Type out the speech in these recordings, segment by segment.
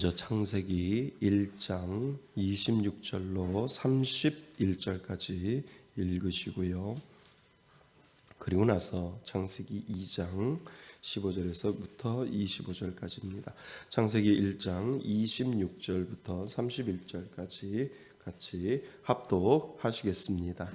먼저 창세기 1장 26절로 31절까지 읽으시고요. 그리고 나서 창세기 2장 15절에서부터 25절까지입니다. 창세기 1장 26절부터 31절까지 같이 합독하시겠습니다.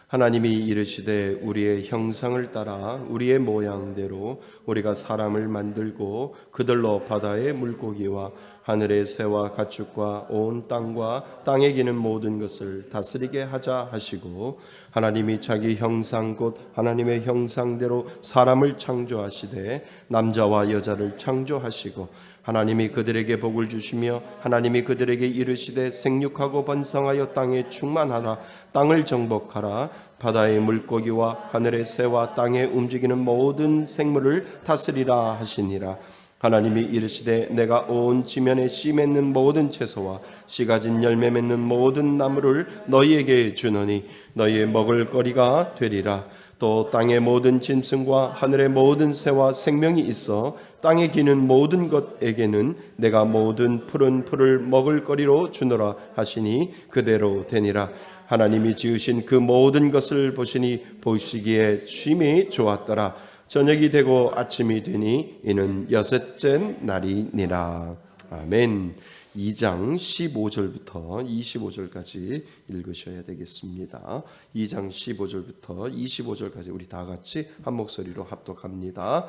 하나님이 이르시되 우리의 형상을 따라 우리의 모양대로 우리가 사람을 만들고 그들로 바다의 물고기와 하늘의 새와 가축과 온 땅과 땅에 기는 모든 것을 다스리게 하자 하시고, 하나님이 자기 형상 곧 하나님의 형상대로 사람을 창조하시되 남자와 여자를 창조하시고, 하나님이 그들에게 복을 주시며 하나님이 그들에게 이르시되 생육하고 번성하여 땅에 충만하라. 땅을 정복하라. 바다의 물고기와 하늘의 새와 땅에 움직이는 모든 생물을 다스리라 하시니라. 하나님이 이르시되 내가 온 지면에 씨 맺는 모든 채소와 씨 가진 열매 맺는 모든 나무를 너희에게 주노니 너희의 먹을 거리가 되리라. 또 땅의 모든 짐승과 하늘의 모든 새와 생명이 있어 땅에 기는 모든 것에게는 내가 모든 푸른 풀을 먹을 거리로 주노라 하시니 그대로 되니라. 하나님이 지으신 그 모든 것을 보시니 보시기에 심히 좋았더라. 저녁이 되고 아침이 되니 이는 여섯째 날이니라. 아멘. 2장 15절부터 25절까지 읽으셔야 되겠습니다. 2장 15절부터 25절까지 우리 다 같이 한 목소리로 합독합니다.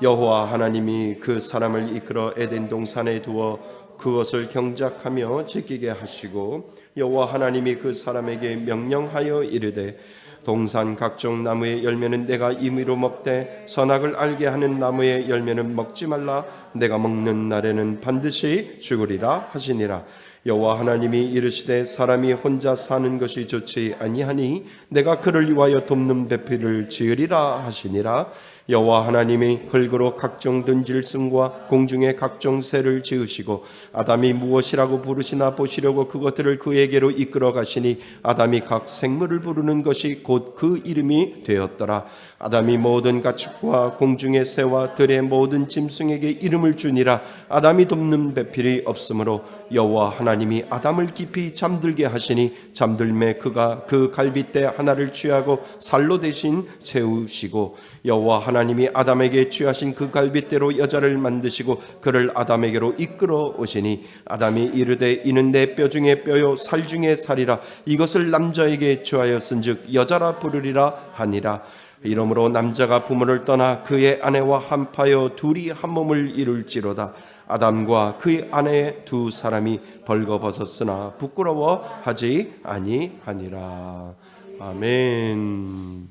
여호와 하나님이 그 사람을 이끌어 에덴 동산에 두어 그것을 경작하며 지키게 하시고, 여호와 하나님이 그 사람에게 명령하여 이르되 동산 각종 나무의 열매는 내가 임의로 먹되 선악을 알게 하는 나무의 열매는 먹지 말라. 내가 먹는 날에는 반드시 죽으리라 하시니라. 여호와 하나님이 이르시되 사람이 혼자 사는 것이 좋지 아니하니 내가 그를 위하여 돕는 배필을 지으리라 하시니라. 여호와 하나님이 흙으로 각종 든질승과 공중의 각종 새를 지으시고 아담이 무엇이라고 부르시나 보시려고 그것들을 그에게로 이끌어 가시니 아담이 각 생물을 부르는 것이 곧 그 이름이 되었더라. 아담이 모든 가축과 공중의 새와 들의 모든 짐승에게 이름을 주니라. 아담이 돕는 배필이 없으므로 여호와 하나님이 아담을 깊이 잠들게 하시니 잠들매 그가 그 갈빗대 하나를 취하고 살로 대신 채우시고, 여호와 하나님이 아담에게 취하신 그 갈빗대로 여자를 만드시고 그를 아담에게로 이끌어 오시니 아담이 이르되 이는 내 뼈 중에 뼈요 살 중에 살이라. 이것을 남자에게 취하였은즉 여자라 부르리라 하니라. 이러므로 남자가 부모를 떠나 그의 아내와 합하여 둘이 한 몸을 이룰지로다. 아담과 그의 아내 두 사람이 벌거벗었으나 부끄러워하지 아니하니라. 아멘.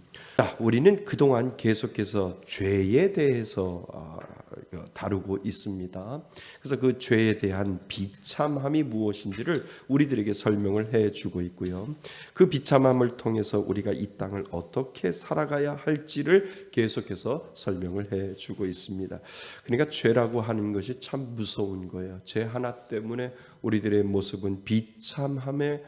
우리는 그동안 계속해서 죄에 대해서 다루고 있습니다. 그래서 그 죄에 대한 비참함이 무엇인지를 우리들에게 설명을 해주고 있고요. 그 비참함을 통해서 우리가 이 땅을 어떻게 살아가야 할지를 계속해서 설명을 해주고 있습니다. 그러니까 죄라고 하는 것이 참 무서운 거예요. 죄 하나 때문에 우리들의 모습은 비참함에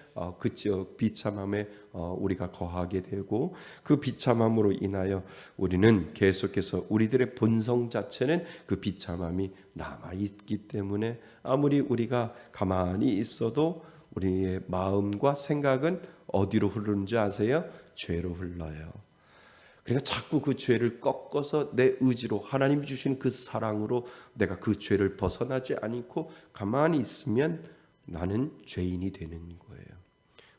비참함에 우리가 거하게 되고, 그 비참함으로 인하여 우리는 계속해서 우리들의 본성 자체는 그 비참함이 남아있기 때문에 아무리 우리가 가만히 있어도 우리의 마음과 생각은 어디로 흐르는지 아세요? 죄로 흘러요. 그러니까 자꾸 그 죄를 꺾어서 내 의지로 하나님이 주신 그 사랑으로 내가 그 죄를 벗어나지 않고 가만히 있으면 나는 죄인이 되는 거예요.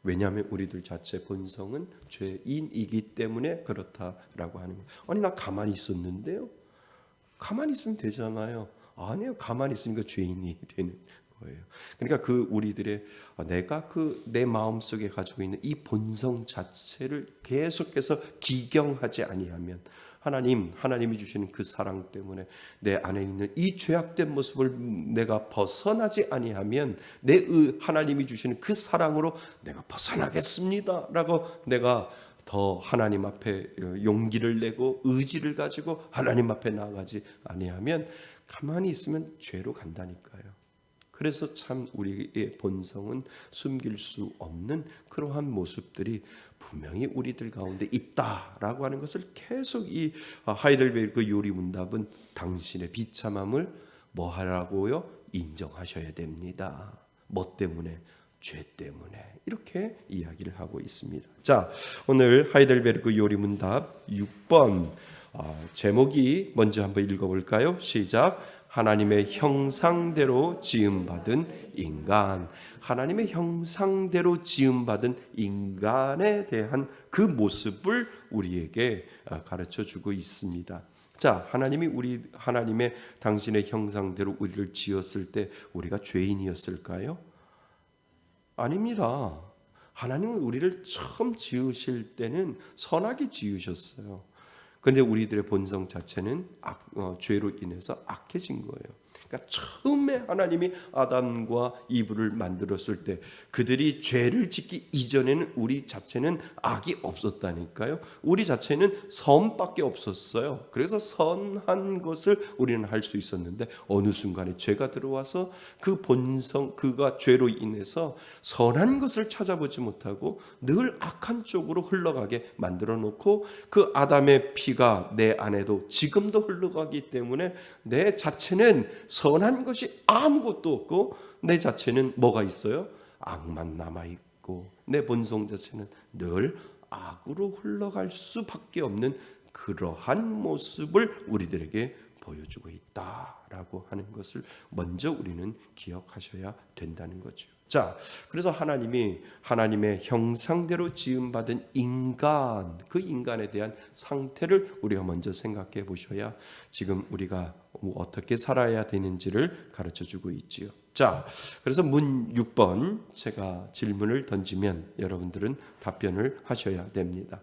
왜냐하면 우리들 자체 본성은 죄인이기 때문에 그렇다라고 하는 거예요. 아니 나 가만히 있었는데요. 가만히 있으면 되잖아요. 아니요, 가만히 있으니까 죄인이 되는 거예요. 그러니까 그 우리들의 내가 내 마음 속에 가지고 있는 이 본성 자체를 계속해서 기경하지 아니하면, 하나님이 주시는 그 사랑 때문에 내 안에 있는 이 죄악된 모습을 내가 벗어나지 아니하면 하나님이 주시는 그 사랑으로 내가 벗어나겠습니다라고 내가 더 하나님 앞에 용기를 내고 의지를 가지고 하나님 앞에 나아가지 아니하면 가만히 있으면 죄로 간다니까요. 그래서 참 우리의 본성은 숨길 수 없는 그러한 모습들이 분명히 우리들 가운데 있다라고 하는 것을 계속 이 하이델베르크 요리 문답은 당신의 비참함을 뭐 하라고요? 인정하셔야 됩니다. 뭐 때문에? 죄 때문에. 이렇게 이야기를 하고 있습니다. 자, 오늘 하이델베르크 요리문답 6번 제목이 먼저 한번 읽어볼까요? 시작. 하나님의 형상대로 지음받은 인간. 하나님의 형상대로 지음받은 인간에 대한 그 모습을 우리에게 가르쳐주고 있습니다. 자, 하나님의 당신의 형상대로 우리를 지었을 때 우리가 죄인이었을까요? 아닙니다. 하나님은 우리를 처음 지으실 때는 선하게 지으셨어요. 그런데 우리들의 본성 자체는 죄로 인해서 악해진 거예요. 그러니까 처음에 하나님이 아담과 이브를 만들었을 때 그들이 죄를 짓기 이전에는 우리 자체는 악이 없었다니까요. 우리 자체는 선밖에 없었어요. 그래서 선한 것을 우리는 할 수 있었는데 어느 순간에 죄가 들어와서 그 본성, 그가 죄로 인해서 선한 것을 찾아보지 못하고 늘 악한 쪽으로 흘러가게 만들어 놓고 그 아담의 피가 내 안에도 지금도 흘러가기 때문에 내 자체는 선한 것이 아무것도 없고 내 자체는 뭐가 있어요? 악만 남아있고 내 본성 자체는 늘 악으로 흘러갈 수밖에 없는 그러한 모습을 우리들에게 보여주고 있다라고 하는 것을 먼저 우리는 기억하셔야 된다는 거죠. 자, 그래서 하나님의 형상대로 지음받은 인간, 그 인간에 대한 상태를 우리가 먼저 생각해 보셔야 지금 우리가 어떻게 살아야 되는지를 가르쳐주고 있지요. 자, 그래서 문 6번 제가 질문을 던지면 여러분들은 답변을 하셔야 됩니다.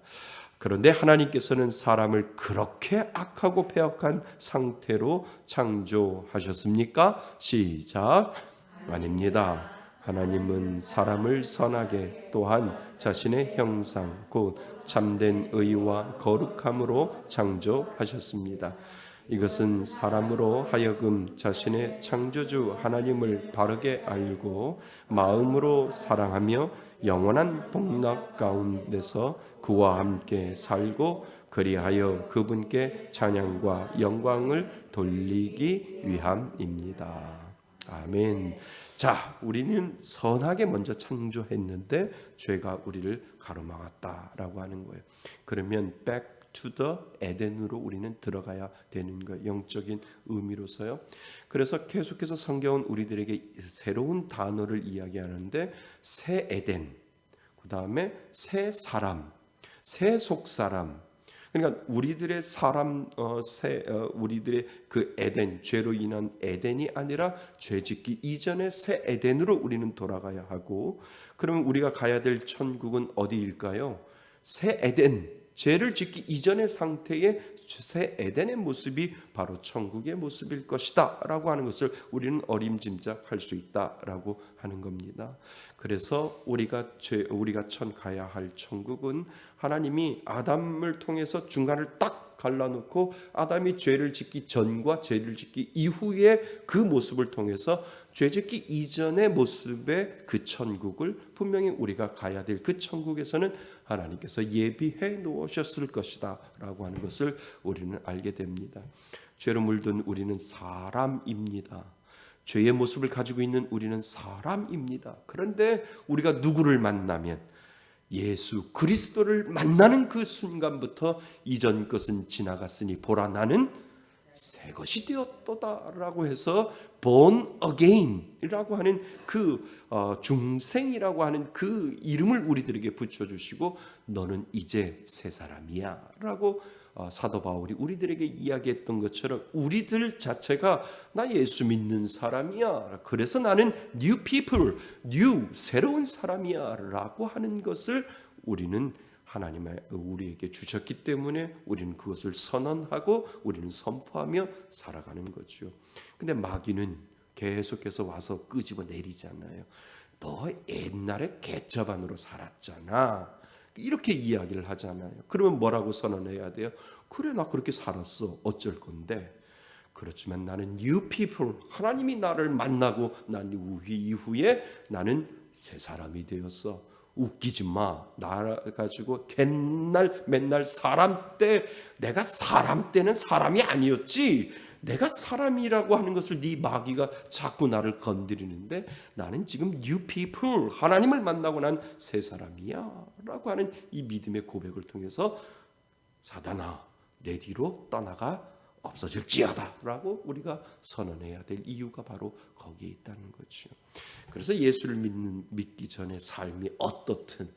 그런데 하나님께서는 사람을 그렇게 악하고 패역한 상태로 창조하셨습니까? 시작. 아닙니다. 하나님은 사람을 선하게 또한 자신의 형상 곧 참된 의와 거룩함으로 창조하셨습니다. 이것은 사람으로 하여금 자신의 창조주 하나님을 바르게 알고 마음으로 사랑하며 영원한 복락 가운데서 그와 함께 살고 그리하여 그분께 찬양과 영광을 돌리기 위함입니다. 아멘. 자, 우리는 선하게 먼저 창조했는데 죄가 우리를 가로막았다라고 하는 거예요. 그러면 back to the 에덴으로 우리는 들어가야 되는 거예요. 영적인 의미로서요. 그래서 계속해서 성경은 우리들에게 새로운 단어를 이야기하는데 새 에덴, 그 다음에 새 사람, 새 속사람. 그러니까 우리들의 우리들의 그 에덴, 죄로 인한 에덴이 아니라 죄짓기 이전의 새 에덴으로 우리는 돌아가야 하고, 그러면 우리가 가야 될 천국은 어디일까요? 새 에덴, 죄를 짓기 이전의 상태의 새 에덴의 모습이 바로 천국의 모습일 것이다 라고 하는 것을 우리는 어림짐작할 수 있다라고 하는 겁니다. 그래서 우리가 가야 할 천국은 하나님이 아담을 통해서 중간을 딱 갈라놓고 아담이 죄를 짓기 전과 죄를 짓기 이후의 그 모습을 통해서 죄 짓기 이전의 모습의 그 천국을 분명히 우리가 가야 될 그 천국에서는 하나님께서 예비해 놓으셨을 것이다 라고 하는 것을 우리는 알게 됩니다. 죄로 물든 우리는 사람입니다. 죄의 모습을 가지고 있는 우리는 사람입니다. 그런데 우리가 누구를 만나면 예수 그리스도를 만나는 그 순간부터 이전 것은 지나갔으니 보라 나는 새 것이 되었도다라고 해서 born again이라고 하는 그 중생이라고 하는 그 이름을 우리들에게 붙여주시고 너는 이제 새 사람이야 라고 사도 바울이 우리들에게 이야기했던 것처럼 우리들 자체가 나 예수 믿는 사람이야. 그래서 나는 new people, 새로운 사람이야 라고 하는 것을 우리는 하나님의 우리에게 주셨기 때문에 우리는 그것을 선언하고 우리는 선포하며 살아가는 거죠. 근데 마귀는 계속해서 와서 끄집어 내리잖아요. 너 옛날에 개처반으로 살았잖아. 이렇게 이야기를 하잖아요. 그러면 뭐라고 선언해야 돼요? 그래 나 그렇게 살았어. 어쩔 건데. 그렇지만 나는 new people. 하나님이 나를 만나고 난 이후에 나는 새 사람이 되었어. 웃기지 마. 나 가지고 맨날 사람 때 내가 사람 때는 사람이 아니었지. 내가 사람이라고 하는 것을 네 마귀가 자꾸 나를 건드리는데 나는 지금 new people, 하나님을 만나고 난 새 사람이야 라고 하는 이 믿음의 고백을 통해서 사단아 내 뒤로 떠나가 없어질지어다 라고 우리가 선언해야 될 이유가 바로 거기에 있다는 거죠. 그래서 예수를 믿기 전에 삶이 어떻든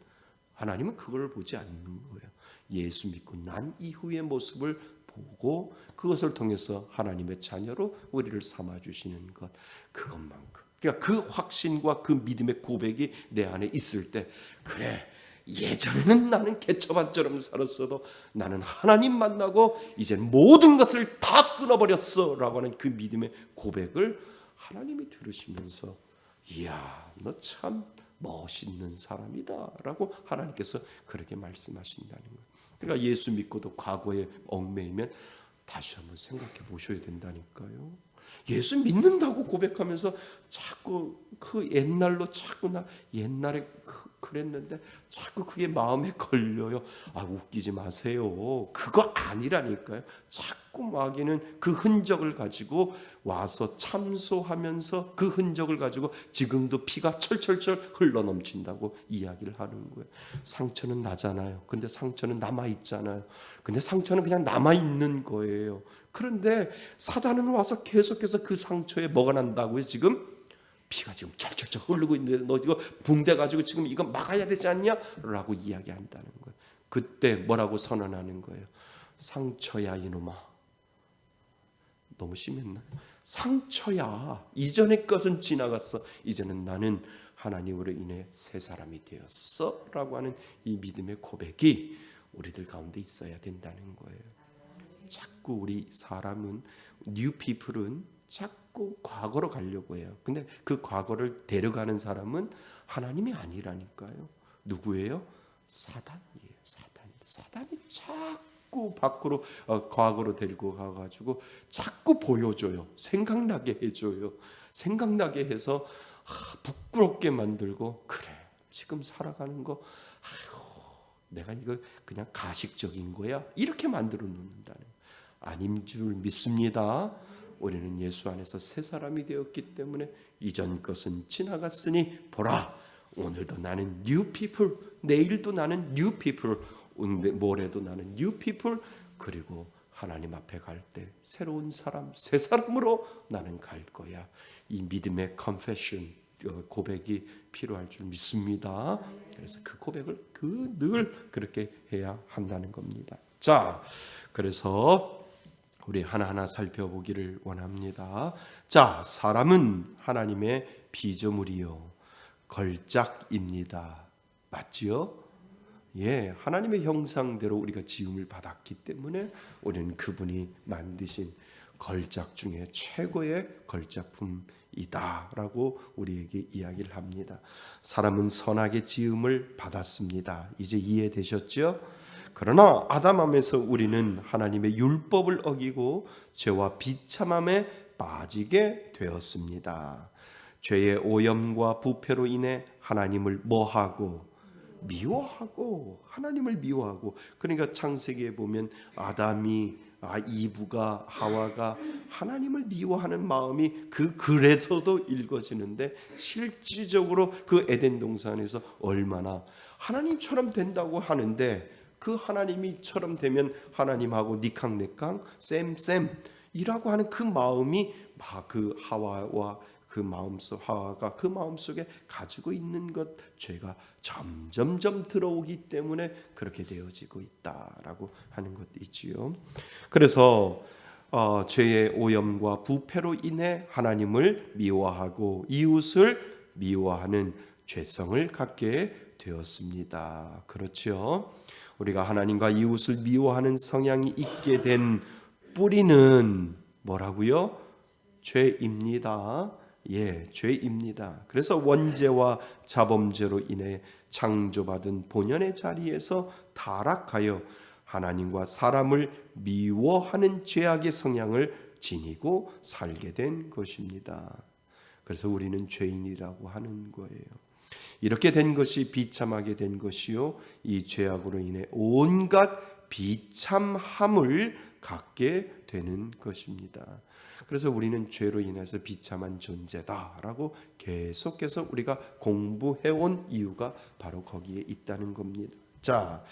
하나님은 그걸 보지 않는 거예요. 예수 믿고 난 이후의 모습을 보고 그것을 통해서 하나님의 자녀로 우리를 삼아주시는 것, 그것만큼, 그러니까 그 확신과 그 믿음의 고백이 내 안에 있을 때, 그래 예전에는 나는 개처반처럼 살았어도 나는 하나님 만나고 이제 모든 것을 다 끊어버렸어 라고 하는 그 믿음의 고백을 하나님이 들으시면서 이야 너 참 멋있는 사람이다 라고 하나님께서 그렇게 말씀하신다는 거예요. 그러니까 예수 믿고도 과거에 얽매이면 다시 한번 생각해 보셔야 된다니까요. 예수 믿는다고 고백하면서 자꾸 그 옛날로 자꾸 나 옛날에 그랬는데 자꾸 그게 마음에 걸려요. 아 웃기지 마세요. 그거 아니라니까요. 자꾸 마귀는 그 흔적을 가지고 와서 참소하면서 그 흔적을 가지고 지금도 피가 철철철 흘러넘친다고 이야기를 하는 거예요. 상처는 나잖아요. 근데 상처는 남아있잖아요. 근데 상처는 그냥 남아있는 거예요. 그런데 사단은 와서 계속해서 그 상처에 뭐가 난다고요? 지금 피가 지금 철철철 흐르고 있는데 너 이거 붕대 가지고 지금 이거 막아야 되지 않냐? 라고 이야기한다는 거예요. 그때 뭐라고 선언하는 거예요? 상처야 이놈아. 너무 심했나? 상처야. 이전의 것은 지나갔어. 이제는 나는 하나님으로 인해 새 사람이 되었어 라고 하는 이 믿음의 고백이 우리들 가운데 있어야 된다는 거예요. 자꾸 우리 사람은 new people은 자꾸 과거로 가려고 해요. 근데 그 과거를 데려가는 사람은 하나님이 아니라니까요. 누구예요? 사단이에요. 사단이 자꾸 밖으로 과거로 데리고 가가지고 자꾸 보여줘요. 생각나게 해줘요. 생각나게 해서 부끄럽게 만들고 그래 지금 살아가는 거 내가 이거 그냥 가식적인 거야 이렇게 만들어 놓는다는 아님 줄 믿습니다. 우리는 예수 안에서 새 사람이 되었기 때문에 이전 것은 지나갔으니 보라 오늘도 나는 new people, 내일도 나는 new people, 모레도 나는 new people, 그리고 하나님 앞에 갈 때 새로운 사람, 새 사람으로 나는 갈 거야. 이 믿음의 confession, 고백이 필요할 줄 믿습니다. 그래서 그 고백을 늘 그렇게 해야 한다는 겁니다. 자, 그래서 우리 하나하나 살펴보기를 원합니다. 자, 사람은 하나님의 피조물이요 걸작입니다. 맞지요? 예, 하나님의 형상대로 우리가 지음을 받았기 때문에 우리는 그분이 만드신 걸작 중에 최고의 걸작품이다라고 우리에게 이야기를 합니다. 사람은 선하게 지음을 받았습니다. 이제 이해되셨죠? 그러나 아담함에서 우리는 하나님의 율법을 어기고 죄와 비참함에 빠지게 되었습니다. 죄의 오염과 부패로 인해 하나님을 뭐하고 미워하고 하나님을 미워하고 그러니까 창세기에 보면 이브가 하와가 하나님을 미워하는 마음이 그 글에서도 읽어지는데 실질적으로 그 에덴 동산에서 얼마나 하나님처럼 된다고 하는데 그 하나님이처럼 되면 하나님하고 니캉네캉 쌤이라고 하는 그 마음이 그 하와와 그 하와가 그 마음속에 가지고 있는 것 죄가 점점점 들어오기 때문에 그렇게 되어지고 있다라고 하는 것도 있지요. 그래서 죄의 오염과 부패로 인해 하나님을 미워하고 이웃을 미워하는 죄성을 갖게 되었습니다. 그렇죠. 우리가 하나님과 이웃을 미워하는 성향이 있게 된 뿌리는 뭐라고요? 죄입니다. 예, 죄입니다. 그래서 원죄와 자범죄로 인해 창조받은 본연의 자리에서 타락하여 하나님과 사람을 미워하는 죄악의 성향을 지니고 살게 된 것입니다. 그래서 우리는 죄인이라고 하는 거예요. 이렇게 된 것이 비참하게 된 것이요, 이 죄악으로 인해 온갖 비참함을 갖게 되는 것입니다. 그래서 우리는 죄로 인해서 비참한 존재다라고 계속해서 우리가 공부해온 이유가 바로 거기에 있다는 겁니다. 자,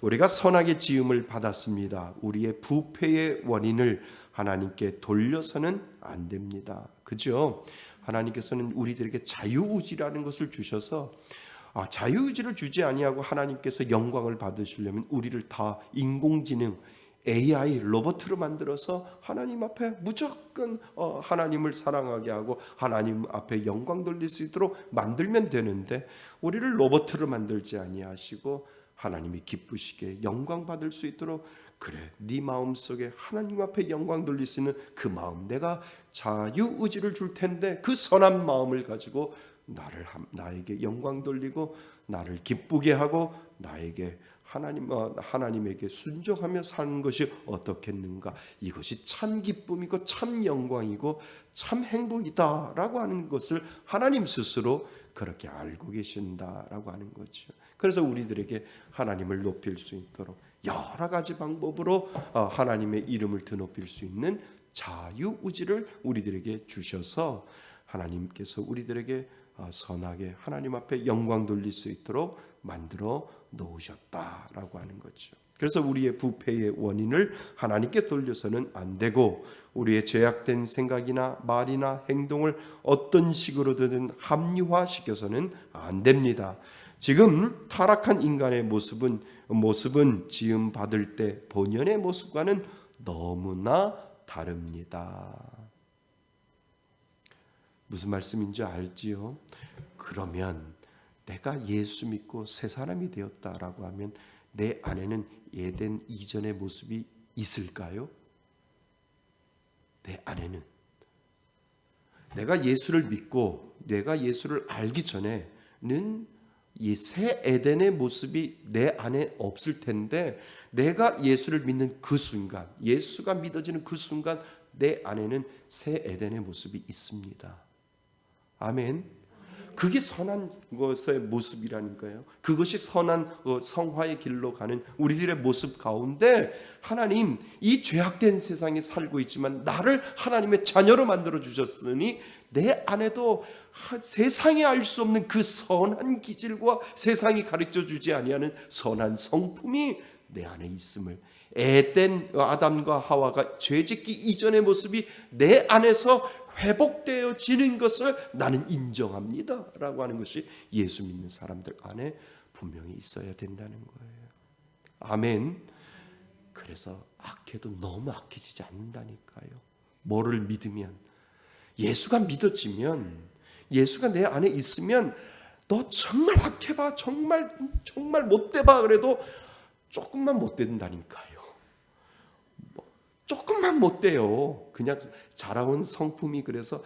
우리가 선하게 지음을 받았습니다. 우리의 부패의 원인을 하나님께 돌려서는 안 됩니다. 그죠? 하나님께서는 우리들에게 자유의지라는 것을 주셔서 자유의지를 주지 아니하고 하나님께서 영광을 받으시려면 우리를 다 인공지능 AI 로봇으로 만들어서 하나님 앞에 무조건 하나님을 사랑하게 하고 하나님 앞에 영광 돌릴 수 있도록 만들면 되는데, 우리를 로봇으로 만들지 아니하시고 하나님이 기쁘시게 영광 받을 수 있도록, 그래 네 마음속에 하나님 앞에 영광 돌릴 수 있는 그 마음, 내가 자유의지를 줄 텐데 그 선한 마음을 가지고 나에게 영광 돌리고 나를 기쁘게 하고 나에게 하나님에게 순종하며 사는 것이 어떻겠는가. 이것이 참 기쁨이고 참 영광이고 참 행복이다라고 하는 것을 하나님 스스로 그렇게 알고 계신다라고 하는 거죠. 그래서 우리들에게 하나님을 높일 수 있도록 여러 가지 방법으로 하나님의 이름을 드높일 수 있는 자유의지를 우리들에게 주셔서 하나님께서 우리들에게 선하게 하나님 앞에 영광 돌릴 수 있도록 만들어 놓으셨다라고 하는 거죠. 그래서 우리의 부패의 원인을 하나님께 돌려서는 안 되고, 우리의 죄악된 생각이나 말이나 행동을 어떤 식으로든 합리화시켜서는 안 됩니다. 지금 타락한 인간의 모습은 지음 받을 때 본연의 모습과는 너무나 다릅니다. 무슨 말씀인지 알지요? 그러면 내가 예수 믿고 새 사람이 되었다라고 하면 내 안에는 에덴 이전의 모습이 있을까요? 내 안에는 내가 예수를 믿고 내가 예수를 알기 전에는 이 새 에덴의 모습이 내 안에 없을 텐데, 내가 예수를 믿는 그 순간, 예수가 믿어지는 그 순간 내 안에는 새 에덴의 모습이 있습니다. 아멘. 그게 선한 것의 모습이라니까요. 그것이 선한 성화의 길로 가는 우리들의 모습 가운데, 하나님 이 죄악된 세상에 살고 있지만 나를 하나님의 자녀로 만들어 주셨으니 내 안에도 세상이 알 수 없는 그 선한 기질과 세상이 가르쳐 주지 아니하는 선한 성품이 내 안에 있음을, 에덴 아담과 하와가 죄짓기 이전의 모습이 내 안에서 회복되어지는 것을 나는 인정합니다 라고 하는 것이 예수 믿는 사람들 안에 분명히 있어야 된다는 거예요. 아멘. 그래서 악해도 너무 악해지지 않는다니까요. 뭐를 믿으면, 예수가 믿어지면, 예수가 내 안에 있으면 너 정말 악해봐, 정말 못돼봐 그래도 조금만 못된다니까요. 조금만 못돼요. 그냥 자라온 성품이 그래서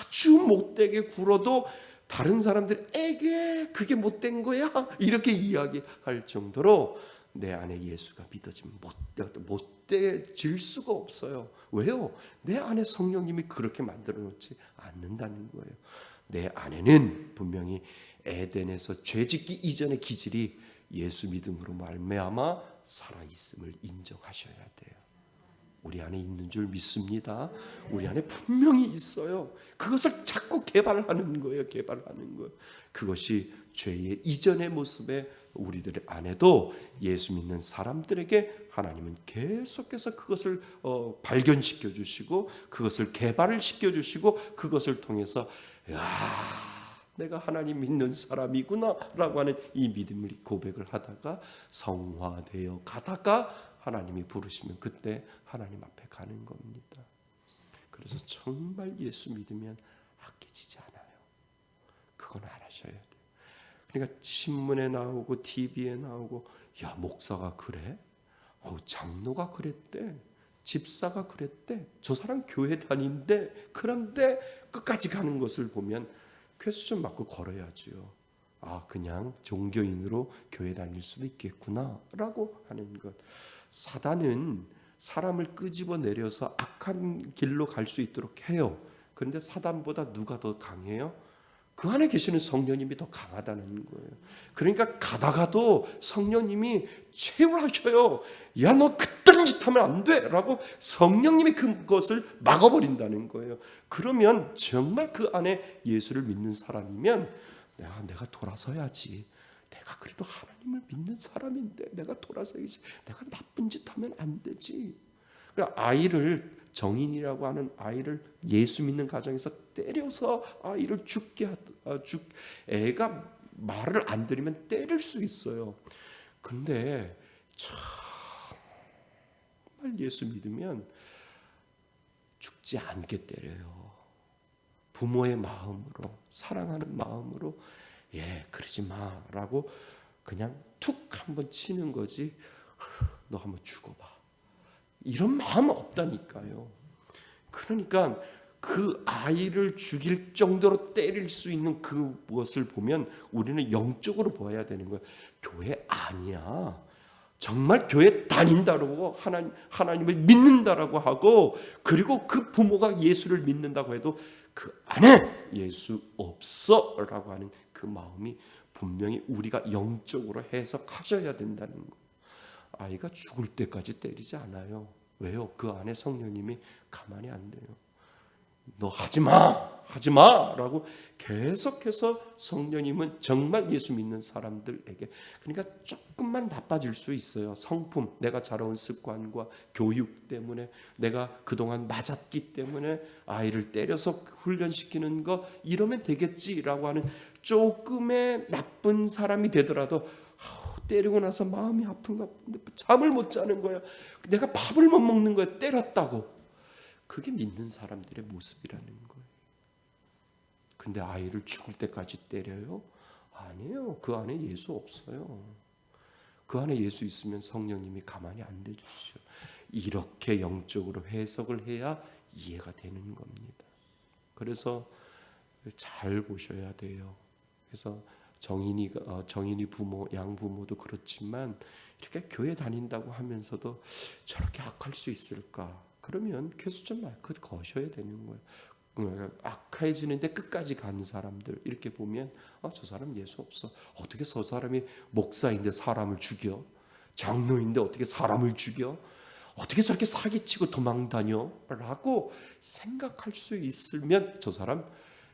아주 못되게 굴어도 다른 사람들에게 그게 못된 거야 이렇게 이야기할 정도로 내 안에 예수가 믿어지면 못돼질 수가 없어요. 왜요? 내 안에 성령님이 그렇게 만들어 놓지 않는다는 거예요. 내 안에는 분명히 에덴에서 죄짓기 이전의 기질이 예수 믿음으로 말미암아 살아있음을 인정하셔야 돼요. 우리 안에 있는 줄 믿습니다. 우리 안에 분명히 있어요. 그것을 자꾸 개발하는 거예요. 그것이 죄의 이전의 모습에 우리들 안에도 예수 믿는 사람들에게 하나님은 계속해서 그것을 발견시켜 주시고 그것을 개발을 시켜 주시고 그것을 통해서 내가 하나님 믿는 사람이구나 라고 하는 이 믿음을 고백을 하다가 성화되어 가다가 하나님이 부르시면 그때 하나님 앞에 가는 겁니다. 그래서 정말 예수 믿으면 악해지지 않아요. 그건 알아셔야 돼요. 그러니까 신문에 나오고 TV에 나오고 야 목사가 그래? 장로가 그랬대. 집사가 그랬대. 저 사람 교회 다닌대. 그런데 끝까지 가는 것을 보면 퀘스천 맞고 걸어야죠. 그냥 종교인으로 교회 다닐 수도 있겠구나 라고 하는 것. 사단은 사람을 끄집어 내려서 악한 길로 갈 수 있도록 해요. 그런데 사단보다 누가 더 강해요? 그 안에 계시는 성령님이 더 강하다는 거예요. 그러니까 가다가도 성령님이 채울하셔요. 야, 너 그때 그런 짓 하면 안 돼! 라고 성령님이 그것을 막아버린다는 거예요. 그러면 정말 그 안에 예수를 믿는 사람이면 내가 돌아서야지. 내가 그래도 하나님을 믿는 사람인데 내가 돌아서야지. 내가 나쁜 짓 하면 안 되지. 그러니까 아이를, 정인이라고 하는 아이를 예수 믿는 가정에서 때려서 아이를 애가 말을 안 들으면 때릴 수 있어요. 근데 정말 예수 믿으면 죽지 않게 때려요. 부모의 마음으로, 사랑하는 마음으로 그러지 마라고 그냥 툭 한번 치는 거지. 너 한번 죽어봐. 이런 마음 없다니까요. 그러니까 그 아이를 죽일 정도로 때릴 수 있는 그것을 보면 우리는 영적으로 보아야 되는 거예요. 교회 아니야. 정말 교회 다닌다고 하나님을 믿는다라고 하고, 그리고 그 부모가 예수를 믿는다고 해도 그 안에 예수 없어라고 하는 그 마음이 분명히 우리가 영적으로 해석하셔야 된다는 거. 아이가 죽을 때까지 때리지 않아요. 왜요? 그 안에 성령님이 가만히 안 돼요. 너 하지마 라고 계속해서 성령님은 정말 예수 믿는 사람들에게, 그러니까 조금만 나빠질 수 있어요. 성품, 내가 자라온 습관과 교육 때문에, 내가 그동안 맞았기 때문에 아이를 때려서 훈련시키는 거 이러면 되겠지라고 하는 조금의 나쁜 사람이 되더라도 때리고 나서 마음이 아픈가, 잠을 못 자는 거야. 내가 밥을 못 먹는 거야. 때렸다고. 그게 믿는 사람들의 모습이라는 거예요. 근데 아이를 죽을 때까지 때려요? 아니에요. 그 안에 예수 없어요. 그 안에 예수 있으면 성령님이 가만히 안 대주시죠. 이렇게 영적으로 해석을 해야 이해가 되는 겁니다. 그래서 잘 보셔야 돼요. 그래서 정인이 부모, 양부모도 그렇지만 이렇게 교회 다닌다고 하면서도 저렇게 악할 수 있을까? 그러면 계속 거셔야 되는 거예요. 악해지는데 끝까지 가는 사람들 이렇게 보면 저 사람 예수 없어. 어떻게 저 사람이 목사인데 사람을 죽여? 장로인데 어떻게 사람을 죽여? 어떻게 저렇게 사기치고 도망다녀? 라고 생각할 수 있으면 저 사람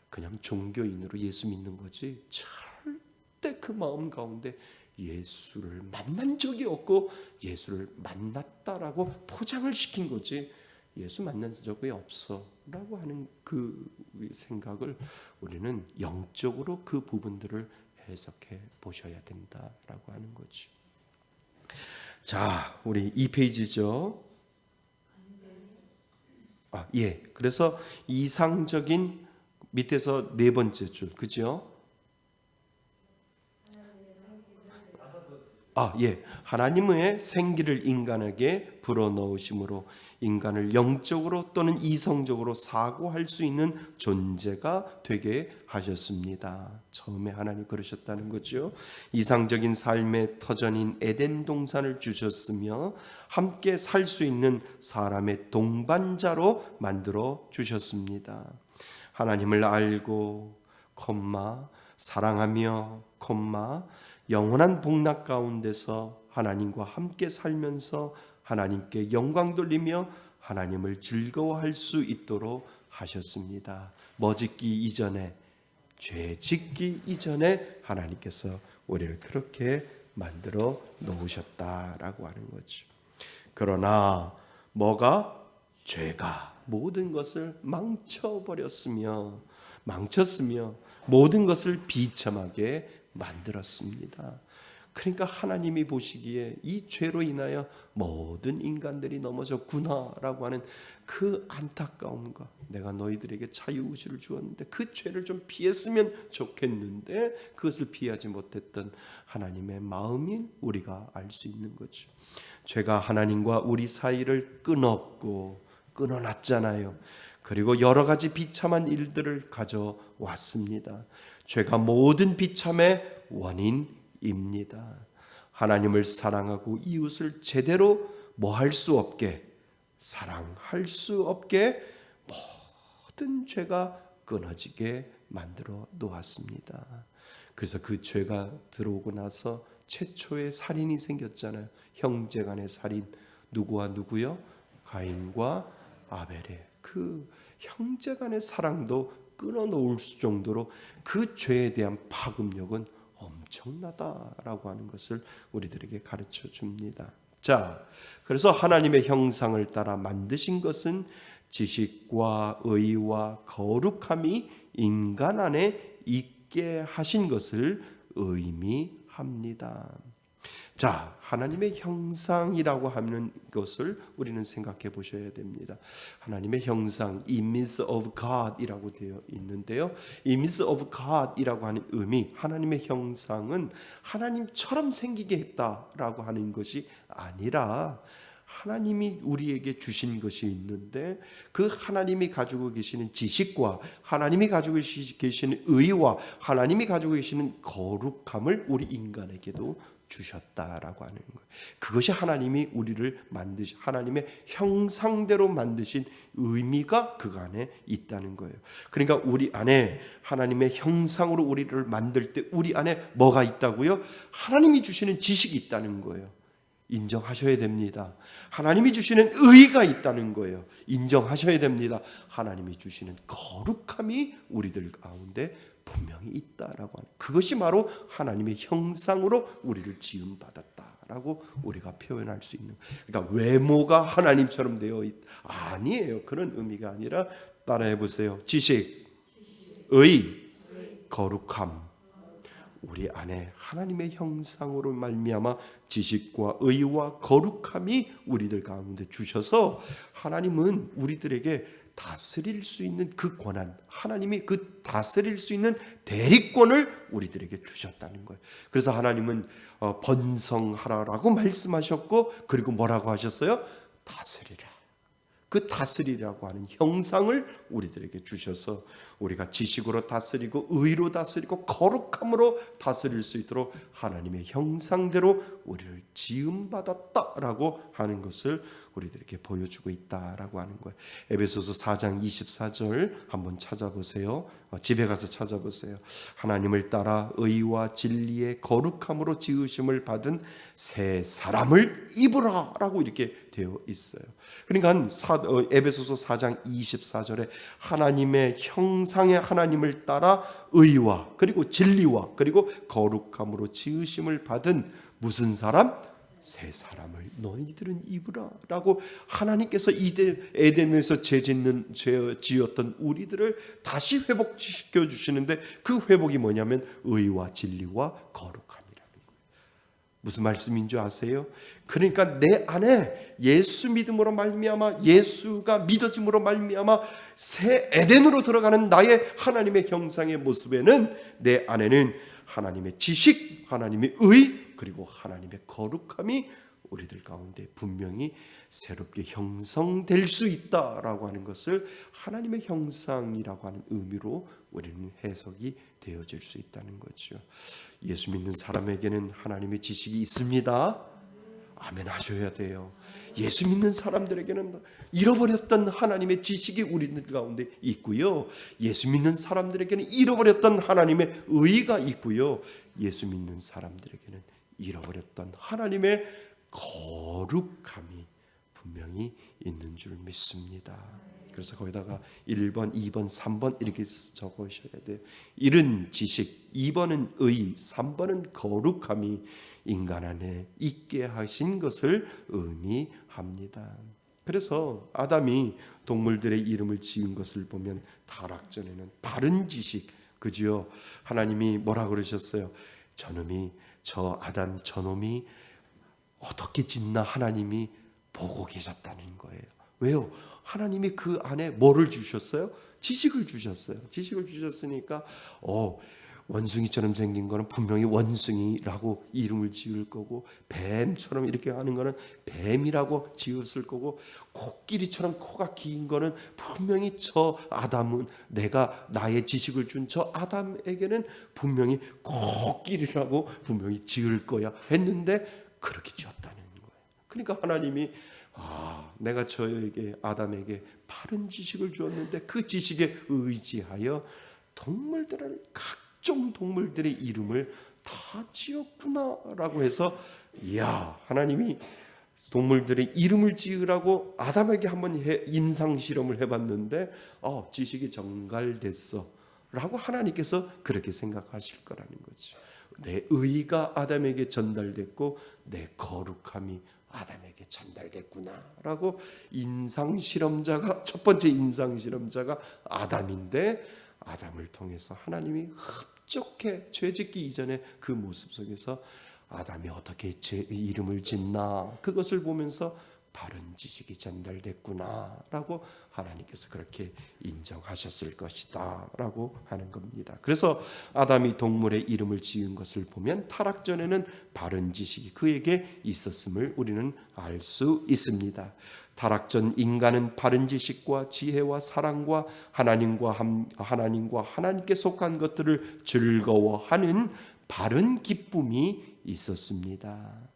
그냥 종교인으로 예수 믿는 거지, 절대 그 마음 가운데 예수를 만난 적이 없고 예수를 만났다라고 포장을 시킨 거지, 예수 만난 적이 없어 라고 하는 그 생각을 우리는 영적으로 그 부분들을 해석해 보셔야 된다라고 하는 거죠. 자, 우리 2페이지죠. 그래서 이상적인 밑에서 네 번째 줄, 그죠? 하나님의 생기를 인간에게 불어넣으심으로 인간을 영적으로 또는 이성적으로 사고할 수 있는 존재가 되게 하셨습니다. 처음에 하나님 그러셨다는 거죠. 이상적인 삶의 터전인 에덴 동산을 주셨으며 함께 살 수 있는 사람의 동반자로 만들어 주셨습니다. 하나님을 알고, 사랑하며, 영원한 복락 가운데서 하나님과 함께 살면서 하나님께 영광 돌리며 하나님을 즐거워할 수 있도록 하셨습니다. 뭐 짓기 이전에, 죄 짓기 이전에 하나님께서 우리를 그렇게 만들어 놓으셨다라고 하는 거죠. 그러나 죄가 모든 것을 망쳤으며 모든 것을 비참하게 만들었습니다. 그러니까 하나님이 보시기에 이 죄로 인하여 모든 인간들이 넘어졌구나라고 하는 그 안타까움과, 내가 너희들에게 자유의지를 주었는데 그 죄를 좀 피했으면 좋겠는데 그것을 피하지 못했던 하나님의 마음인 우리가 알 수 있는 거죠. 죄가 하나님과 우리 사이를 끊어놨잖아요. 그리고 여러 가지 비참한 일들을 가져왔습니다. 죄가 모든 비참의 원인입니다. 하나님을 사랑하고 이웃을 제대로 할 수 없게, 사랑할 수 없게 모든 죄가 끊어지게 만들어 놓았습니다. 그래서 그 죄가 들어오고 나서 최초의 살인이 생겼잖아요. 형제간의 살인, 누구와 누구요? 가인과 아벨의 그 형제간의 사랑도 끊어놓을 정도로 그 죄에 대한 파급력은 엄청나다라고 하는 것을 우리들에게 가르쳐 줍니다. 자, 그래서 하나님의 형상을 따라 만드신 것은 지식과 의와 거룩함이 인간 안에 있게 하신 것을 의미합니다. 자, 하나님의 형상이라고 하는 것을 우리는 생각해 보셔야 됩니다. 하나님의 형상, image of God이라고 되어 있는데요. image of God이라고 하는 의미, 하나님의 형상은 하나님처럼 생기게 했다라고 하는 것이 아니라 하나님이 우리에게 주신 것이 있는데 그 하나님이 가지고 계시는 지식과 하나님이 가지고 계시는 의와 하나님이 가지고 계시는 거룩함을 우리 인간에게도 주셨다라고 하는 거예요. 그것이 하나님이 우리를 만드신 하나님의 형상대로 만드신 의미가 그 안에 있다는 거예요. 그러니까 우리 안에 하나님의 형상으로 우리를 만들 때 우리 안에 뭐가 있다고요? 하나님이 주시는 지식이 있다는 거예요. 인정하셔야 됩니다. 하나님이 주시는 의가 있다는 거예요. 인정하셔야 됩니다. 하나님이 주시는 거룩함이 우리들 가운데 분명히 있다라고 하는 그것이 바로 하나님의 형상으로 우리를 지음받았다라고 우리가 표현할 수 있는, 그러니까 외모가 하나님처럼 되어 아니에요. 그런 의미가 아니라 따라해 보세요. 지식, 의, 거룩함. 우리 안에 하나님의 형상으로 말미암아 지식과 의와 거룩함이 우리들 가운데 주셔서 하나님은 우리들에게 다스릴 수 있는 그 권한, 하나님이 그 다스릴 수 있는 대리권을 우리들에게 주셨다는 거예요. 그래서 하나님은 번성하라라고 말씀하셨고, 그리고 뭐라고 하셨어요? 다스리라. 그 다스리라고 하는 형상을 우리들에게 주셔서 우리가 지식으로 다스리고 의로 다스리고 거룩함으로 다스릴 수 있도록 하나님의 형상대로 우리를 지음받았다라고 하는 것을 우리들에게 보여주고 있다라고 하는 거예요. 에베소서 4장 24절 한번 찾아보세요. 집에 가서 찾아보세요. 하나님을 따라 의와 진리의 거룩함으로 지으심을 받은 새 사람을 입으라라고 이렇게 되어 있어요. 그러니까 에베소서 4장 24절에 하나님의 형상의 하나님을 따라 의와 그리고 진리와 그리고 거룩함으로 지으심을 받은 무슨 사람? 새 사람을 너희들은 입으라라고 하나님께서 에덴에서 지었던 우리들을 다시 회복시켜 주시는데 그 회복이 뭐냐면 의와 진리와 거룩함이라는 거예요. 무슨 말씀인 줄 아세요? 그러니까 내 안에 예수 믿음으로 말미암아 예수가 믿어짐으로 말미암아 새 에덴으로 들어가는 나의 하나님의 형상의 모습에는 내 안에는 하나님의 지식, 하나님의 의 그리고 하나님의 거룩함이 우리들 가운데 분명히 새롭게 형성될 수 있다라고 하는 것을 하나님의 형상이라고 하는 의미로 우리는 해석이 되어질 수 있다는 거죠. 예수 믿는 사람에게는 하나님의 지식이 있습니다. 아멘 하셔야 돼요. 예수 믿는 사람들에게는 잃어버렸던 하나님의 지식이 우리들 가운데 있고요. 예수 믿는 사람들에게는 잃어버렸던 하나님의 의가 있고요. 예수 믿는 사람들에게는 잃어버렸던 하나님의 거룩함이 분명히 있는 줄 믿습니다. 그래서 거기다가 1번, 2번, 3번 이렇게 적으셔야 돼요. 1은 지식, 2번은 의, 3번은 거룩함이 인간 안에 있게 하신 것을 의미합니다. 그래서 아담이 동물들의 이름을 지은 것을 보면 타락전에는 바른 지식, 그지요? 하나님이 뭐라 그러셨어요? 저 아담 저놈이 어떻게 짓나 하나님이 보고 계셨다는 거예요. 왜요? 하나님이 그 안에 뭐를 주셨어요? 지식을 주셨어요. 지식을 주셨으니까 원숭이처럼 생긴 거는 분명히 원숭이라고 이름을 지을 거고, 뱀처럼 이렇게 하는 거는 뱀이라고 지었을 거고, 코끼리처럼 코가 긴 거는 분명히 저 아담은, 내가 나의 지식을 준 저 아담에게는 분명히 코끼리라고 분명히 지을 거야 했는데 그렇게 지었다는 거예요. 그러니까 하나님이 내가 저에게 아담에게 바른 지식을 주었는데 그 지식에 의지하여 동물들을 각종 동물들의 이름을 다 지었구나라고 해서, 이야, 하나님이 동물들의 이름을 지으라고 아담에게 한번 임상 실험을 해봤는데 지식이 전갈됐어 라고 하나님께서 그렇게 생각하실 거라는 거죠. 내 의가 아담에게 전달됐고 내 거룩함이 아담에게 전달됐구나 라고 첫 번째 임상 실험자가 아담인데, 아담을 통해서 하나님이 흡족해 죄짓기 이전에 그 모습 속에서 아담이 어떻게 제 이름을 짓나 그것을 보면서 바른 지식이 전달됐구나 라고 하나님께서 그렇게 인정하셨을 것이다 라고 하는 겁니다. 그래서 아담이 동물의 이름을 지은 것을 보면 타락 전에는 바른 지식이 그에게 있었음을 우리는 알 수 있습니다. 타락 전 인간은 바른 지식과 지혜와 사랑과 하나님과 하나님께 속한 것들을 즐거워하는 바른 기쁨이 있었습니다.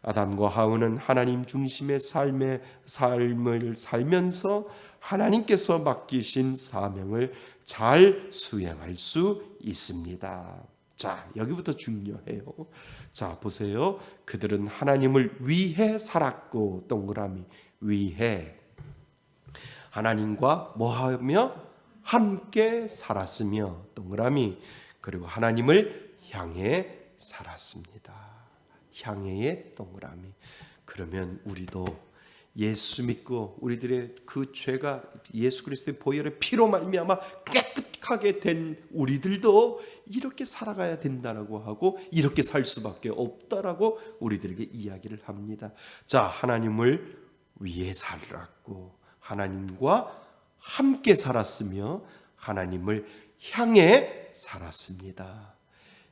아담과 하와는 하나님 중심의 삶을 살면서 하나님께서 맡기신 사명을 잘 수행할 수 있습니다. 자, 여기부터 중요해요. 자, 보세요. 그들은 하나님을 위해 살았고, 동그라미 위해 하나님과 뭐하며 함께 살았으며, 동그라미 그리고 하나님을 향해 살았습니다. 향해의 동그라미. 그러면 우리도 예수 믿고 우리들의 그 죄가 예수 그리스도의 보혈의 피로 말미암아 깨끗하게 된 우리들도 이렇게 살아가야 된다라고 하고 이렇게 살 수밖에 없다라고 우리들에게 이야기를 합니다. 자, 하나님을 위해 살았고 하나님과 함께 살았으며 하나님을 향해 살았습니다.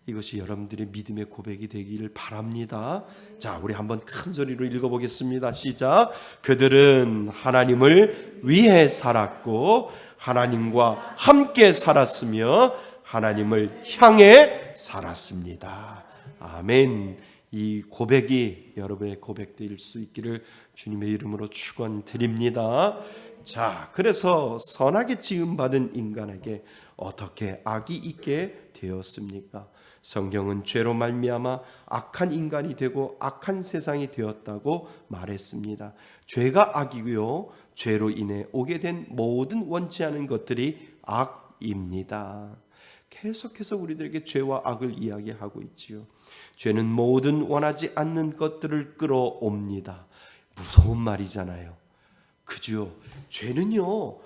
이것이 여러분들의 믿음의 고백이 되기를 바랍니다. 자, 우리 한번 큰 소리로 읽어보겠습니다. 시작. 그들은 하나님을 위해 살았고 하나님과 함께 살았으며 하나님을 향해 살았습니다. 아멘. 이 고백이 여러분의 고백될 수 있기를 주님의 이름으로 축원드립니다. 자, 그래서 선하게 지음받은 인간에게 어떻게 악이 있게 되었습니까? 성경은 죄로 말미암아 악한 인간이 되고 악한 세상이 되었다고 말했습니다. 죄가 악이고요, 죄로 인해 오게 된 모든 원치 않은 것들이 악입니다. 계속해서 우리들에게 죄와 악을 이야기하고 있지요. 죄는 모든 원하지 않는 것들을 끌어옵니다. 무서운 말이잖아요. 그죠? 죄는요,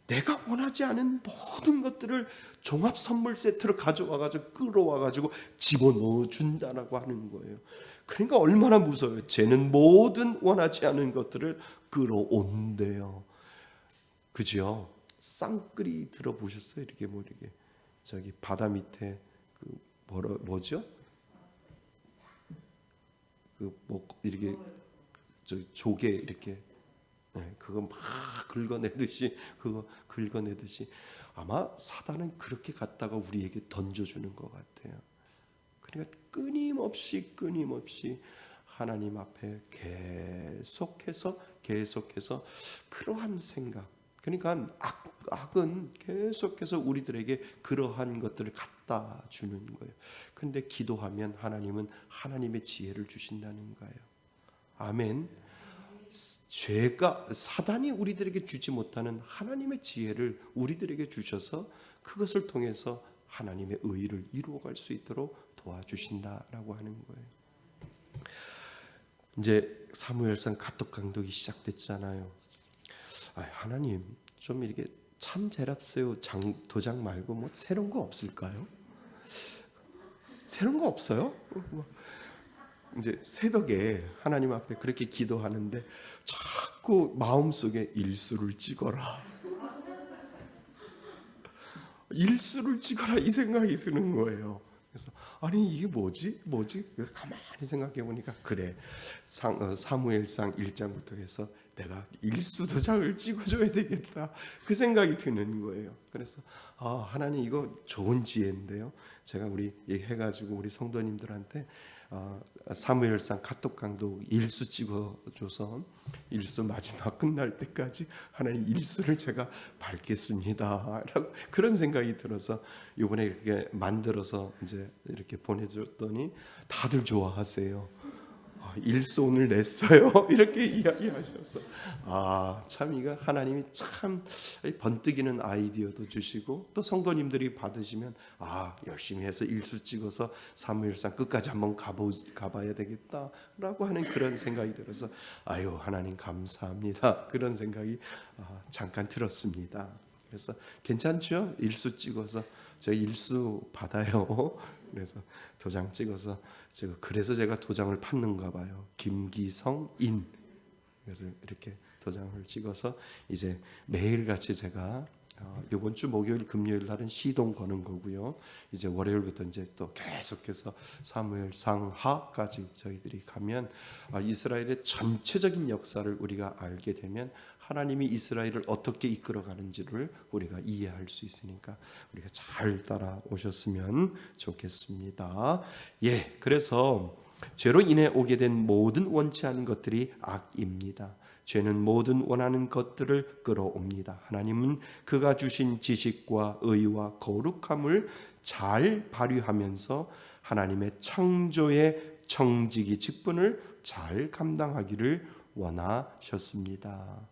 내가 원하지 않은 모든 것들을 종합 선물 세트로 가져와가지고 끌어와가지고 집어넣어 준다라고 하는 거예요. 그러니까 얼마나 무서워요. 죄는 모든 원하지 않은 것들을 끌어온대요. 그죠? 쌍끌이 들어보셨어요? 이렇게 이렇게 저기 바다 밑에 뭐죠? 이렇게 조개 이렇게 그거 막 긁어내듯이 아마 사단은 그렇게 갖다가 우리에게 던져주는 것 같아요. 그러니까 끊임없이 하나님 앞에 계속해서 그러한 생각, 그러니까 악은 계속해서 우리들에게 그러한 것들을 갖다 주는 거예요. 그런데 기도하면 하나님은 하나님의 지혜를 주신다는 거예요. 아멘. 죄가 사단이 우리들에게 주지 못하는 하나님의 지혜를 우리들에게 주셔서 그것을 통해서 하나님의 의를 이루어갈 수 있도록 도와주신다라고 하는 거예요. 이제 사무엘상 가톡 강독이 시작됐잖아요. 하나님 좀 이렇게 참 제랍새우 도장 말고 뭐 새로운 거 없을까요? 새로운 거 없어요? 이제 새벽에 하나님 앞에 그렇게 기도하는데 자꾸 마음속에 일수를 찍어라. 일수를 찍어라 이 생각이 드는 거예요. 그래서 아니 이게 뭐지? 그래서 가만히 생각해 보니까 그래, 사무엘상 1장부터 해서 내가 일수도장을 찍어줘야 되겠다 그 생각이 드는 거예요. 그래서 하나님 이거 좋은 지혜인데요. 제가 우리 해가지고 우리 성도님들한테 사무엘상 카톡 강독 일수 찍어줘서 일수 마지막 끝날 때까지 하나님 일수를 제가 밟겠습니다 라고 그런 생각이 들어서 이번에 이렇게 만들어서 이제 이렇게 보내줬더니 다들 좋아하세요. 일수 오늘 냈어요. 이렇게 이야기하셔서 참 이거 하나님이 참 번뜩이는 아이디어도 주시고 또 성도님들이 받으시면 열심히 해서 일수 찍어서 사무엘상 끝까지 한번 가봐야 되겠다라고 하는 그런 생각이 들어서 하나님 감사합니다. 그런 생각이 잠깐 들었습니다. 그래서 괜찮죠? 일수 찍어서 저희 일수 받아요. 그래서 도장 찍어서 그래서 제가 도장을 받는가 봐요. 김기성인. 그래서 이렇게 도장을 찍어서 이제 매일같이 제가 이번 주 목요일 금요일 날은 시동 거는 거고요. 이제 월요일부터 이제 또 계속해서 사무엘상하까지 저희들이 가면 이스라엘의 전체적인 역사를 우리가 알게 되면 하나님이 이스라엘을 어떻게 이끌어가는지를 우리가 이해할 수 있으니까 우리가 잘 따라오셨으면 좋겠습니다. 그래서 죄로 인해 오게 된 모든 원치 않은 것들이 악입니다. 죄는 모든 원하는 것들을 끌어옵니다. 하나님은 그가 주신 지식과 의와 거룩함을 잘 발휘하면서 하나님의 창조의 정직이 직분을 잘 감당하기를 원하셨습니다.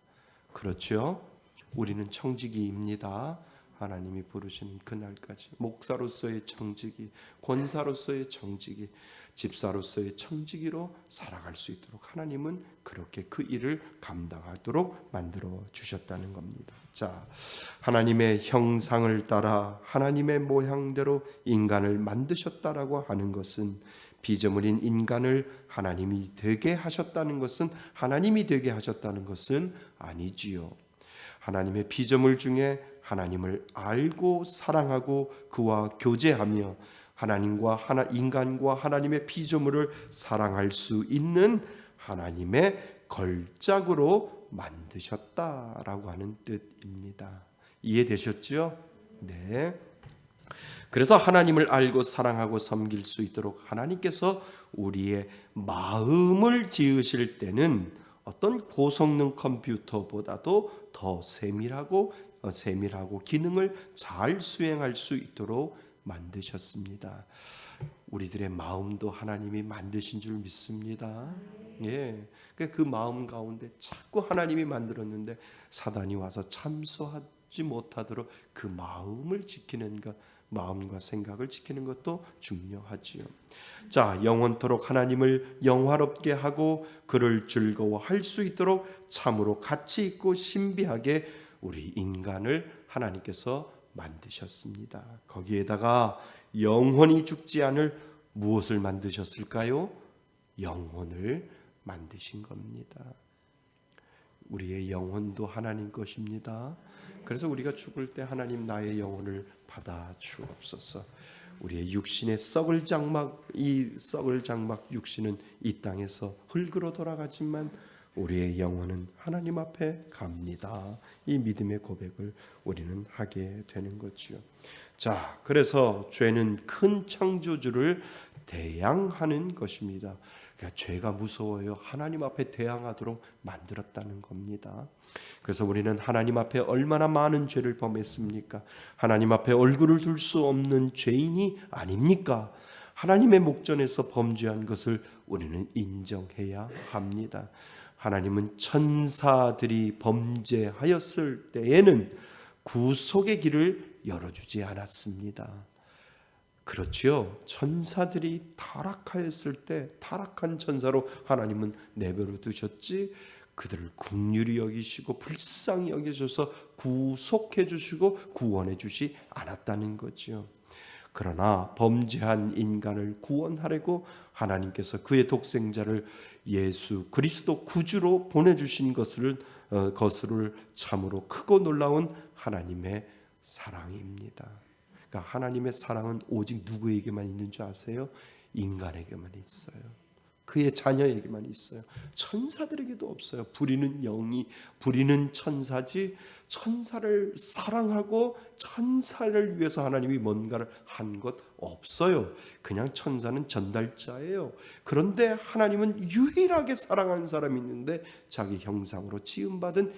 그렇죠? 우리는 청지기입니다. 하나님이 부르시는 그날까지 목사로서의 청지기, 권사로서의 청지기, 집사로서의 청지기로 살아갈 수 있도록 하나님은 그렇게 그 일을 감당하도록 만들어 주셨다는 겁니다. 자, 하나님의 형상을 따라 하나님의 모양대로 인간을 만드셨다라고 하는 것은 피조물인 인간을 하나님이 되게 하셨다는 것은 아니지요. 하나님의 피조물 중에 하나님을 알고 사랑하고 그와 교제하며 인간과 하나님의 피조물을 사랑할 수 있는 하나님의 걸작으로 만드셨다라고 하는 뜻입니다. 이해되셨죠? 네. 그래서 하나님을 알고 사랑하고 섬길 수 있도록 하나님께서 우리의 마음을 지으실 때는 어떤 고성능 컴퓨터보다도 더 세밀하고 기능을 잘 수행할 수 있도록 만드셨습니다. 우리들의 마음도 하나님이 만드신 줄 믿습니다. 그 마음 가운데 자꾸 하나님이 만들었는데 사단이 와서 참소하지 못하도록 그 마음을 지키는 것, 마음과 생각을 지키는 것도 중요하지요. 자, 영원토록 하나님을 영화롭게 하고 그를 즐거워할 수 있도록 참으로 가치 있고 신비하게 우리 인간을 하나님께서 만드셨습니다. 거기에다가 영원히 죽지 않을 무엇을 만드셨을까요? 영혼을 만드신 겁니다. 우리의 영혼도 하나님 것입니다. 그래서 우리가 죽을 때 하나님 나의 영혼을 받아 주옵소서. 우리의 육신의 썩을 장막 육신은 이 땅에서 흙으로 돌아가지만 우리의 영혼은 하나님 앞에 갑니다. 이 믿음의 고백을 우리는 하게 되는 거죠. 자, 그래서 죄는 큰 창조주를 대항하는 것입니다. 그러니까 죄가 무서워요. 하나님 앞에 대항하도록 만들었다는 겁니다. 그래서 우리는 하나님 앞에 얼마나 많은 죄를 범했습니까? 하나님 앞에 얼굴을 둘 수 없는 죄인이 아닙니까? 하나님의 목전에서 범죄한 것을 우리는 인정해야 합니다. 하나님은 천사들이 범죄하였을 때에는 구속의 길을 열어주지 않았습니다. 그렇지요. 천사들이 타락하였을 때 타락한 천사로 하나님은 내버려 두셨지 그들을 긍휼히 여기시고 불쌍히 여기셔서 구속해 주시고 구원해 주시 않았다는 거죠. 그러나 범죄한 인간을 구원하려고 하나님께서 그의 독생자를 예수 그리스도 구주로 보내주신 것을 참으로 크고 놀라운 하나님의 사랑입니다. 그러니까 하나님의 사랑은 오직 누구에게만 있는 줄 아세요? 인간에게만 있어요. 그의 자녀에게만 있어요. 천사들에게도 없어요. 부리는 천사지 천사를 사랑하고 천사를 위해서 하나님이 뭔가를 한 것 없어요. 그냥 천사는 전달자예요. 그런데 하나님은 유일하게 사랑하는 사람이 있는데 자기 형상으로 지음받은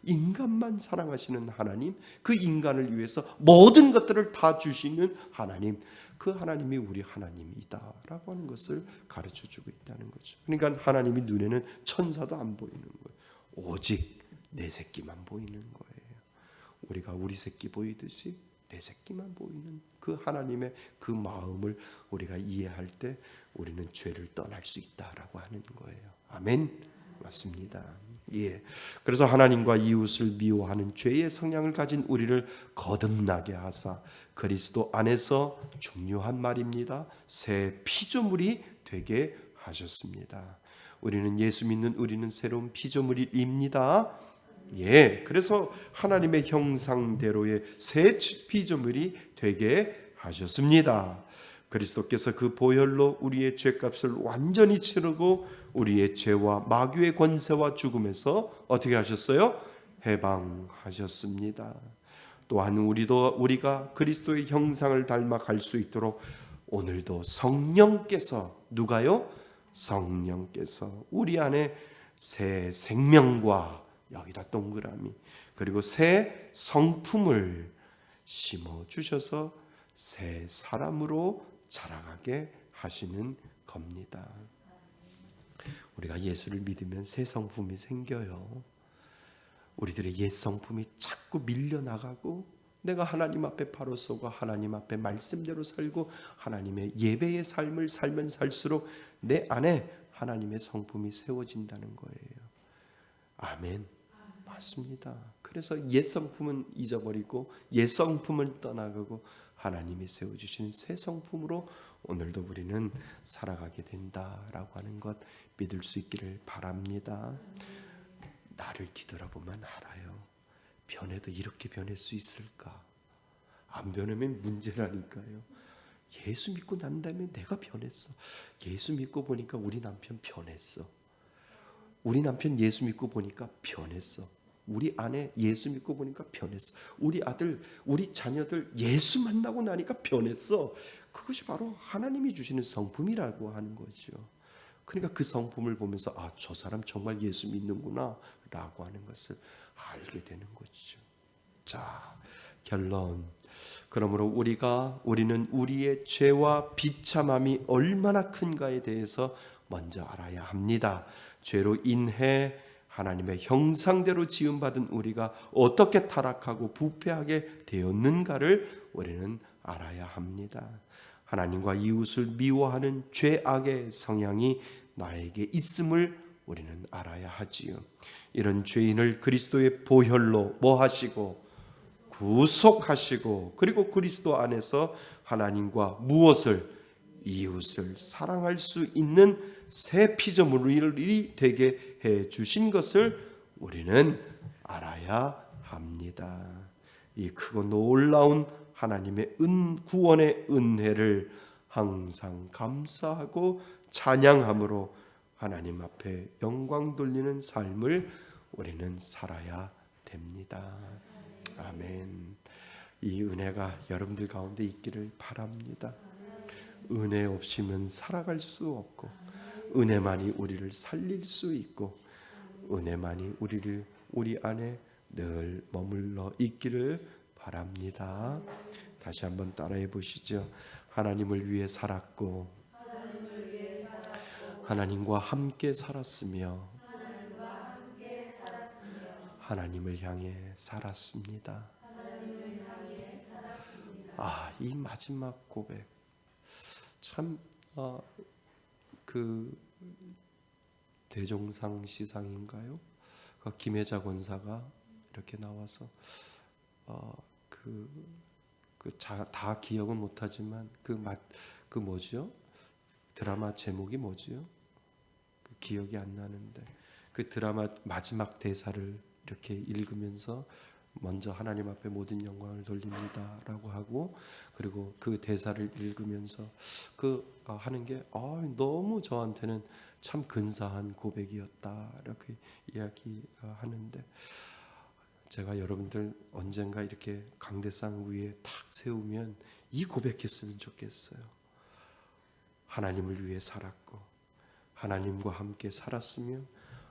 인간만 사랑하시는 하나님, 그 인간을 위해서 모든 것들을 다 주시는 하나님, 그 하나님이 우리 하나님이다라고 하는 것을 가르쳐주고 있다는 거죠. 그러니까 하나님이 눈에는 천사도 안 보이는 거예요. 오직 내 새끼만 보이는 거예요. 우리가 우리 새끼 보이듯이 내 새끼만 보이는 그 하나님의 그 마음을 우리가 이해할 때 우리는 죄를 떠날 수 있다라고 하는 거예요. 아멘. 맞습니다. 예. 그래서 하나님과 이웃을 미워하는 죄의 성향을 가진 우리를 거듭나게 하사 그리스도 안에서 중요한 말입니다. 새 피조물이 되게 하셨습니다. 우리는 예수 믿는 우리는 새로운 피조물입니다. 예, 그래서 하나님의 형상대로의 새 피조물이 되게 하셨습니다. 그리스도께서 그 보혈로 우리의 죄값을 완전히 치르고 우리의 죄와 마귀의 권세와 죽음에서 어떻게 하셨어요? 해방하셨습니다. 또한 우리가 그리스도의 형상을 닮아 갈 수 있도록 오늘도 성령께서 누가요? 성령께서 우리 안에 새 생명과 여기다 동그라미 그리고 새 성품을 심어 주셔서 새 사람으로 자라가게 하시는 겁니다. 우리가 예수를 믿으면 새 성품이 생겨요. 우리들의 옛 성품이 자꾸 밀려나가고 내가 하나님 앞에 바로 서고 하나님 앞에 말씀대로 살고 하나님의 예배의 삶을 살면 살수록 내 안에 하나님의 성품이 세워진다는 거예요. 아멘. 맞습니다. 그래서 옛 성품은 잊어버리고 옛 성품을 떠나가고 하나님이 세워주시는 새 성품으로 오늘도 우리는 살아가게 된다라고 하는 것 믿을 수 있기를 바랍니다. 나를 뒤돌아보면 알아요. 변해도 이렇게 변할 수 있을까? 안 변하면 문제라니까요. 예수 믿고 난 다음에 내가 변했어. 예수 믿고 보니까 우리 남편 변했어. 우리 남편 예수 믿고 보니까 변했어. 우리 아내 예수 믿고 보니까 변했어. 우리 아들, 우리 자녀들 예수 만나고 나니까 변했어. 그것이 바로 하나님이 주시는 성품이라고 하는 거죠. 그러니까 그 성품을 보면서 아, 저 사람 정말 예수 믿는구나 라고 하는 것을 알게 되는 거죠. 자, 결론. 그러므로 우리는 우리의 죄와 비참함이 얼마나 큰가에 대해서 먼저 알아야 합니다. 죄로 인해 하나님의 형상대로 지음받은 우리가 어떻게 타락하고 부패하게 되었는가를 우리는 알아야 합니다. 하나님과 이웃을 미워하는 죄악의 성향이 나에게 있음을 우리는 알아야 하지요. 이런 죄인을 그리스도의 보혈로 뭐 하시고 구속하시고 그리고 그리스도 안에서 하나님과 무엇을 이웃을 사랑할 수 있는 새 피조물이 되게 해 주신 것을 우리는 알아야 합니다. 이 크고 놀라운 하나님의 구원의 은혜를 항상 감사하고 찬양함으로 하나님 앞에 영광 돌리는 삶을 우리는 살아야 됩니다. 아멘. 이 은혜가 여러분들 가운데 있기를 바랍니다. 은혜 없이는 살아갈 수 없고 은혜만이 우리를 살릴 수 있고 은혜만이 우리 안에 늘 머물러 있기를 바랍니다. 다시 한번 따라해 보시죠. 하나님을 위해 살았고 하나님과 함께 살았으며 하나님을 향해 살았습니다. 아, 이 마지막 고백 참 그 대종상 시상인가요? 그 김혜자 권사가 이렇게 나와서 다 기억은 못하지만 그 뭐죠? 드라마 제목이 뭐지요? 그 기억이 안 나는데 그 드라마 마지막 대사를 이렇게 읽으면서 먼저 하나님 앞에 모든 영광을 돌립니다라고 하고 그리고 그 대사를 읽으면서 하는 게 너무 저한테는 참 근사한 고백이었다 이렇게 이야기하는데 제가 여러분들 언젠가 이렇게 강대상 위에 탁 세우면 이 고백했으면 좋겠어요. 하나님을 위해 살았고 하나님과 함께 살았으며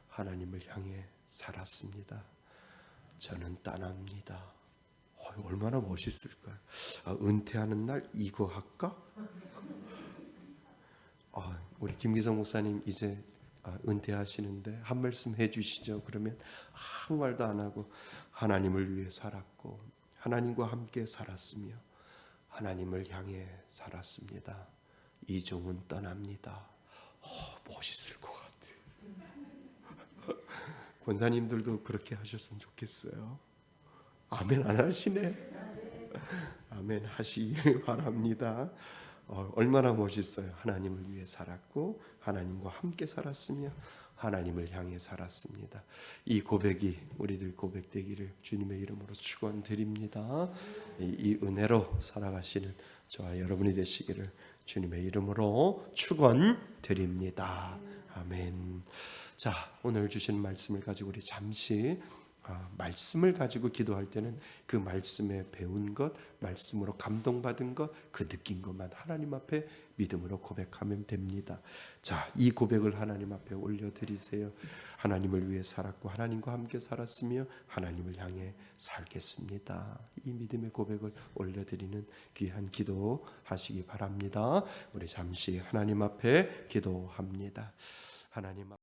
하나님을 향해 살았습니다. 저는 떠납니다. 얼마나 멋있을까요? 은퇴하는 날 이거 할까? 우리 김기성 목사님 이제 은퇴하시는데 한 말씀 해주시죠. 그러면 아무 말도 안 하고 하나님을 위해 살았고 하나님과 함께 살았으며 하나님을 향해 살았습니다. 이종은 떠납니다. 멋있을 것 같아. 권사님들도 그렇게 하셨으면 좋겠어요. 아멘 안 하시네. 아멘 하시기를 바랍니다. 얼마나 멋있어요. 하나님을 위해 살았고 하나님과 함께 살았으며 하나님을 향해 살았습니다. 이 고백이 우리들 고백되기를 주님의 이름으로 축원드립니다. 이 은혜로 살아가시는 저와 여러분이 되시기를 주님의 이름으로 축원드립니다. 아멘. 자, 오늘 주신 말씀을 가지고 우리 잠시 말씀을 가지고 기도할 때는 그 말씀에 배운 것, 말씀으로 감동받은 것, 그 느낀 것만 하나님 앞에 믿음으로 고백하면 됩니다. 자, 이 고백을 하나님 앞에 올려드리세요. 하나님을 위해 살았고 하나님과 함께 살았으며 하나님을 향해 살겠습니다. 이 믿음의 고백을 올려드리는 귀한 기도 하시기 바랍니다. 우리 잠시 하나님 앞에 기도합니다. 하나님 앞에